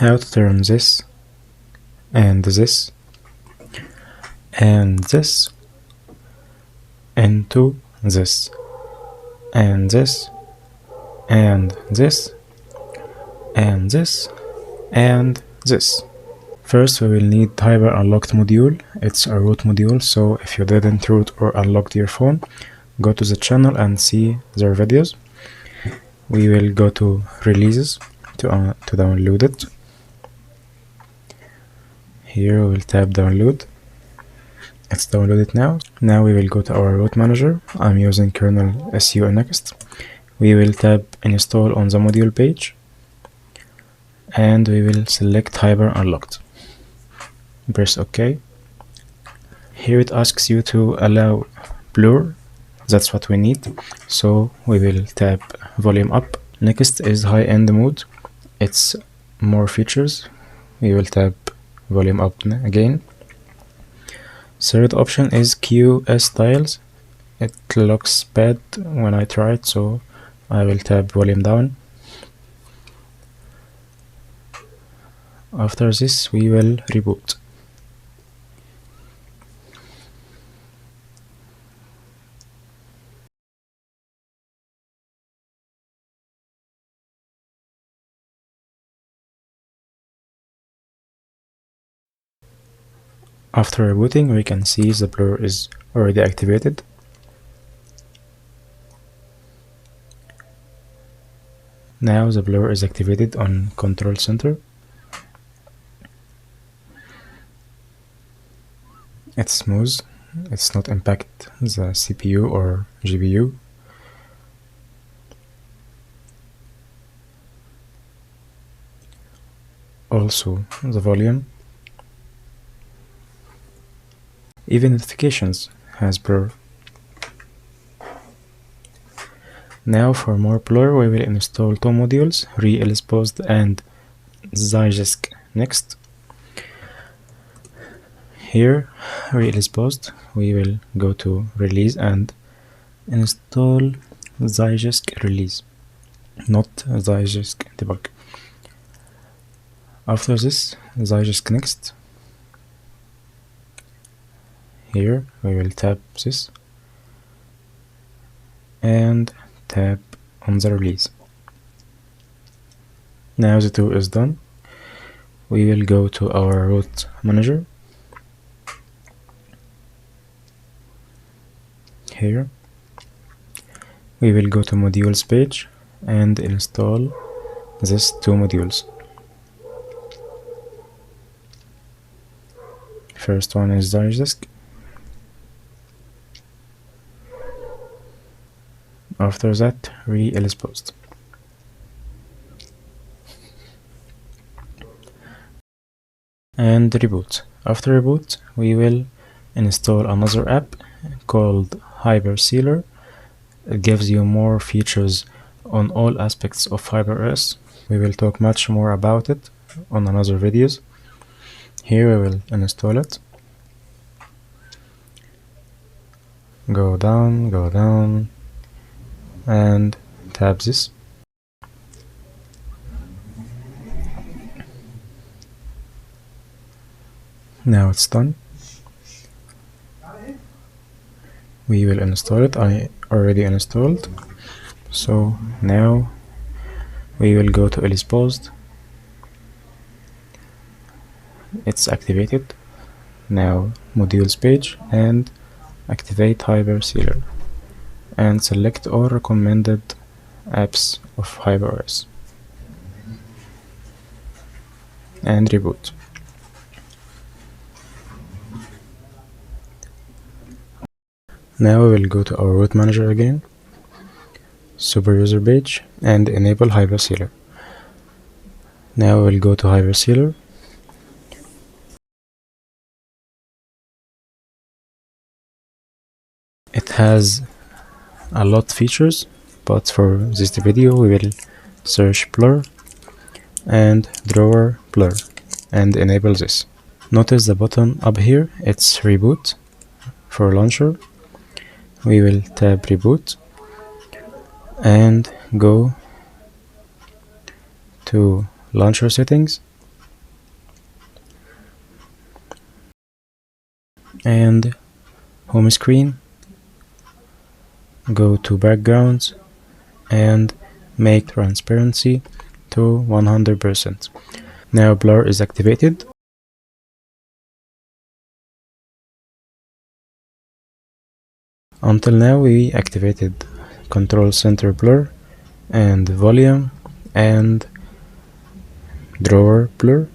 how to turn this and this and this into this and this and this and this and this. First we will need Hiber unlocked module. It's a root module, so if you didn't root or unlocked your phone, go to the channel and see their videos. We will go to releases to download it. Here we will tap download. It's downloaded now. Now we will go to our root manager. I'm using kernel SU next. We will tap install on the module page and we will select Hiber unlocked. Press OK. Here it asks you to allow blur. That's what we need, so we will tap volume up. Next is high-end mode. It's more features. We will tap volume up again. Third option is QS styles. It looks bad when I try it, so I will tap volume down. After this we will reboot. After rebooting, we can see the blur is already activated. Now the blur is activated on control center. It's smooth. It's not impact the CPU or GPU. Also the volume. Even notifications has blur. Now for more blur we will install two modules, LSPosed and Zygisk next. Here, LSPosed, we will go to release and install Zygisk release, not Zygisk debug. After this, Zygisk next. Here we will tap this and tap on the release. Now the tour is done. We will go to our root manager. Here we will go to modules page and install these two modules. First one is Zygisk. After that, LSPosed. And reboot. After reboot, we will install another app called HyperCeiler. It gives you more features on all aspects of HyperOS. We will talk much more about it on another videos. Here we will install it. Go down, and tap this. Now it's done. We will install it. I already installed. So now we will go to LSPosed. It's activated. Now modules page and activate HyperCeiler and select all recommended apps of HyperOS and reboot. Now we will go to our root manager again, super user page, and enable HyperCeiler. Now we will go to HyperCeiler. It has a lot of features, but for this video we will search blur and drawer blur and enable this. Notice the button up here, it's reboot for launcher. We will tap reboot and go to launcher settings home screen, go to backgrounds, and make transparency to 100%. Now blur is activated. Until now we activated control center blur and volume and drawer blur,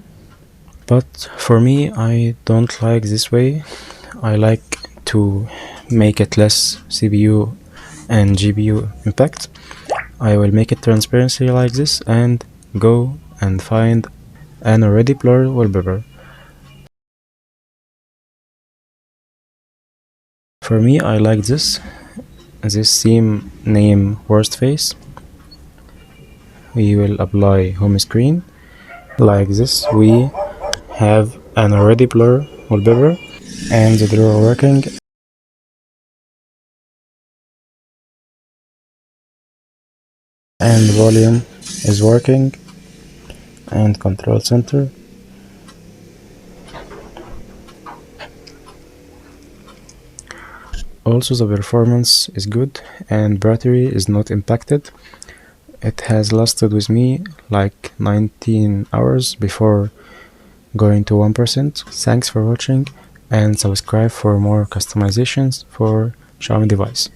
but for me I don't like this way. I like to make it less CPU and GPU impact. I will make it transparency like this and go and find an already blurred wallpaper. For me I like this theme name worst face. We will apply home screen like this. We have an already blur wallpaper and the drawer working, and volume is working, and control center. Also the performance is good and battery is not impacted. It has lasted with me like 19 hours before going to 1%. Thanks for watching and subscribe for more customizations for Xiaomi device.